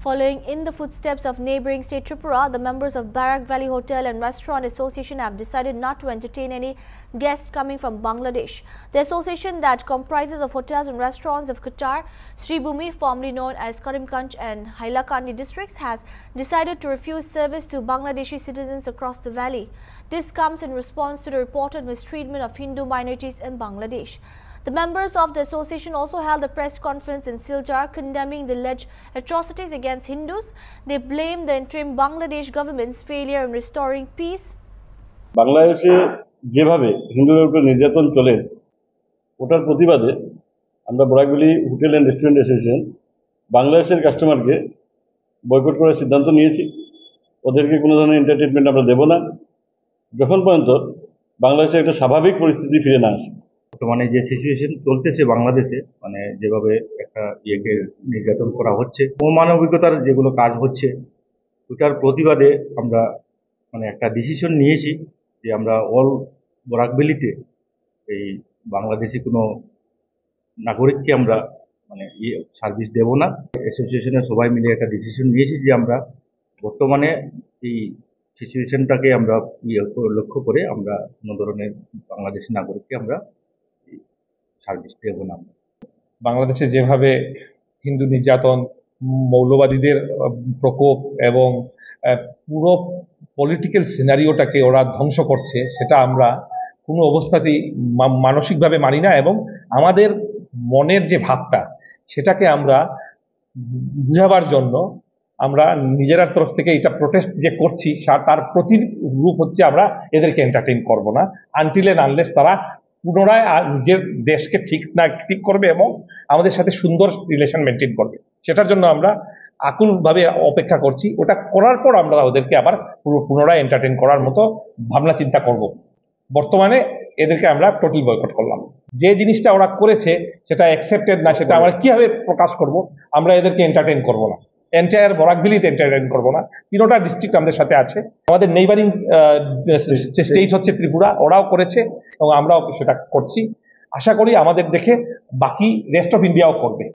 Following in the footsteps of neighboring state Tripura, the members of Barak Valley Hotel and Restaurant Association have decided not to entertain any guests coming from Bangladesh. The association, that comprises of hotels and restaurants of Qatar, Sribhumi, formerly known as Karimganj and Hailakandi districts, has decided to refuse service to Bangladeshi citizens across the valley. This comes in response to the reported mistreatment of Hindu minorities in Bangladesh. The members of the association also held a press conference in Silchar condemning the alleged atrocities against Hindus. They blamed the interim Bangladesh government's failure in restoring peace. বাংলাদেশে যেভাবে হিন্দুদের উপর নির্যাতন চলে ওটার প্রতিবাদে আমরা Barak valley hotel and restaurant association বাংলাদেশের কাস্টমারকে বয়কট করার সিদ্ধান্ত নিয়েছি। ওদেরকে কোনো ধরনের এন্টারটেইনমেন্ট আমরা দেব না যখন পর্যন্ত বাংলাদেশে একটা স্বাভাবিক পরিস্থিতি ফিরে না আসে। বর্তমানে যে সিচুয়েশন চলতেছে বাংলাদেশে, মানে যেভাবে একটা ইয়েকে নির্যাতন করা হচ্ছে, অমানবিকতার যেগুলো কাজ হচ্ছে, ওটার প্রতিবাদে আমরা একটা ডিসিশন নিয়েছি যে আমরা অল বরাক ভ্যালিতে এই বাংলাদেশি কোনো নাগরিককে আমরা সার্ভিস দেব না। অ্যাসোসিয়েশনের সবাই মিলে একটা ডিসিশন নিয়েছি যে আমরা বর্তমানে এই সিচুয়েশনটাকে আমরা লক্ষ্য করে আমরা কোনো ধরনের বাংলাদেশি নাগরিককে আমরা সার্ভিস দেব না। বাংলাদেশে যেভাবে হিন্দু নির্যাতন, মৌলবাদীদের প্রকোপ এবং পুরো পলিটিক্যাল সিনারিওটাকে ওরা ধ্বংস করছে, সেটা আমরা কোনো অবস্থাতেই মানসিকভাবে মানি না। এবং আমাদের মনের যে ভাবটা, সেটাকে আমরা বুঝাবার জন্য আমরা নিজেরার তরফ থেকে এটা প্রোটেস্ট যে করছি, তার প্রতিরূপ হচ্ছে আমরা এদেরকে এন্টারটেইন করব না আনটিল এন্ড আনলেস তারা পুনরায় নিজের দেশকে ঠিক করবে এবং আমাদের সাথে সুন্দর রিলেশন মেনটেন করবে। সেটার জন্য আমরা আকুলভাবে অপেক্ষা করছি। ওটা করার পর আমরা ওদেরকে আবার পুনরায় এন্টারটেইন করার মতো ভাবনা চিন্তা করব। বর্তমানে এদেরকে আমরা টোটাল বয়কট করলাম। যে জিনিসটা ওরা করেছে সেটা অ্যাকসেপ্টেড না, সেটা আমরা কিভাবে প্রকাশ করব? আমরা এদেরকে এন্টারটেইন করব না, এন্টায়ার বরাক ভ্যালিতে এন্টারটেইন করবো না। তিনোটা ডিস্ট্রিক্ট আমাদের সাথে আছে। আমাদের নেইবারিং স্টেট হচ্ছে ত্রিপুরা, ওরাও করেছে এবং আমরাও সেটা করছি। আশা করি আমাদের দেখে বাকি রেস্ট অফ ইন্ডিয়াও করবে।